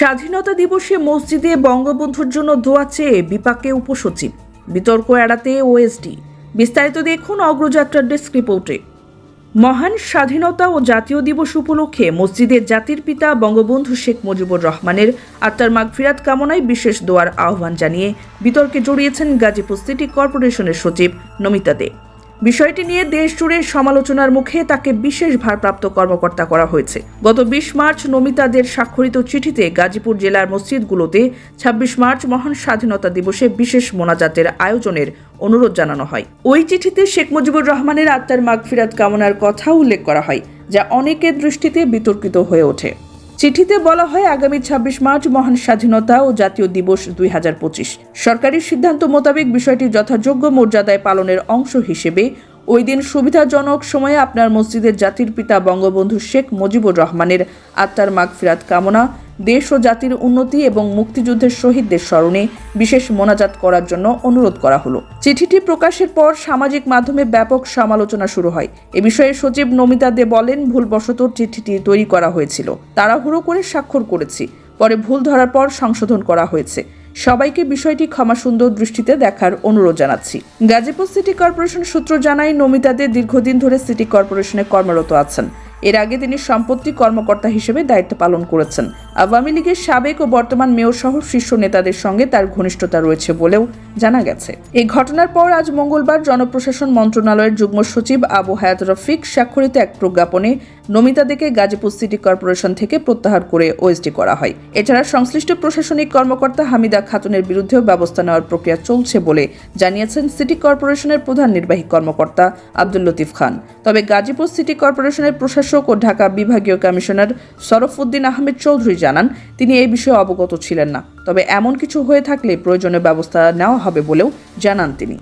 স্বাধীনতা দিবসে মসজিদে বঙ্গবন্ধুর জন্য দোয়া চেয়ে বিপাকে উপসচিব, বিতর্ক এড়াতে ওএসডি। বিস্তারিত দেখুন অগ্রযাত্রার ডেস্ক রিপোর্টে। মহান স্বাধীনতা ও জাতীয় দিবস উপলক্ষে মসজিদে জাতির পিতা বঙ্গবন্ধু শেখ মুজিবুর রহমানের আত্মার মাগফিরাত কামনায় বিশেষ দোয়ার আহ্বান জানিয়ে বিতর্কে জড়িয়েছেন গাজীপুর সিটি কর্পোরেশনের সচিব নমিতা দে। বিষয়টি নিয়ে দেশ জুড়ে সমালোচনার মুখে তাকে বিশেষ ভারপ্রাপ্ত কর্মকর্তা করা হয়েছে। গত 20 মার্চ নমিতাদের স্বাক্ষরিত চিঠিতে গাজীপুর জেলার মসজিদগুলোতে 26 মার্চ মহান স্বাধীনতা দিবসে বিশেষ মোনাজাতের আয়োজনের অনুরোধ জানানো হয়। ওই চিঠিতে শেখ মুজিবুর রহমানের আত্মার মাগফিরাত কামনার কথা উল্লেখ করা হয়, যা অনেকের দৃষ্টিতে বিতর্কিত হয়ে ওঠে। চিঠিতে বলা হয়, আগামী 26 মার্চ মহান স্বাধীনতা ও জাতীয় দিবস 2025। সরকারি সিদ্ধান্ত মোতাবেক বিষয়টি যথাযোগ্য মর্যাদায় পালনের অংশ হিসেবে ওই দিন সুবিধাজনক সময়ে আপনার মসজিদের জাতির পিতা বঙ্গবন্ধু শেখ মুজিবুর রহমানের আত্মার মাগফিরাত কামনা, দেশ ও জাতির উন্নতি এবং মুক্তিযুদ্ধের শহীদদের স্মরণে বিশেষ মোনাজাত করার জন্য অনুরোধ করা হলো। চিঠিটি প্রকাশের পর সামাজিক মাধ্যমে ব্যাপক সমালোচনা শুরু হয়। এ বিষয়ে সচিব নমিতা দে বলেন, ভুলবশত চিঠিটি তৈরি করা হয়েছিল, তাড়াহুড়ো করে স্বাক্ষর করেছি, পরে ভুল ধরার পর সংশোধন করা হয়েছে। সবাইকে বিষয়টি ক্ষমাসুন্দর দৃষ্টিতে দেখার অনুরোধ জানাচ্ছি। গাজীপুর সিটি কর্পোরেশন সূত্র জানায়, নমিতা দে দীর্ঘদিন ধরে সিটি কর্পোরেশনে কর্মরত আছেন। এর আগে তিনি সম্পত্তি কর্মকর্তা হিসেবে দায়িত্ব পালন করেছেন। আওয়ামী লীগের সাবেক ও বর্তমান মেয়র সহ শীর্ষ নেতাদের সঙ্গে তার ঘনিষ্ঠতা রয়েছে বলেও জানা গেছে। এই ঘটনার পর আজ মঙ্গলবার জনপ্রশাসন মন্ত্রণালয়ের যুগ্ম সচিব আবু হায়াত রফিক স্বাক্ষরিত এক প্রজ্ঞাপনে নমিতা দেকে গাজীপুর সিটি কর্পোরেশন থেকে প্রত্যাহার করে ওএসডি করা হয়। এছাড়া সংশ্লিষ্ট প্রশাসনিক কর্মকর্তা হামিদা খাতুনের বিরুদ্ধেও ব্যবস্থা নেওয়ার প্রক্রিয়া চলছে বলে জানিয়েছেন সিটি কর্পোরেশনের প্রধান নির্বাহী কর্মকর্তা আব্দুল লতিফ খান। তবে গাজীপুর সিটি কর্পোরেশনের প্রশাসক ও ঢাকা বিভাগীয় কমিশনার শরফউদ্দিন আহমেদ চৌধুরী জানান, তিনি এই বিষয়ে অবগত ছিলেন না। তবে এমন কিছু হয়ে থাকলে প্রয়োজনীয় ব্যবস্থা নেওয়া হবে বলেও জানান তিনি।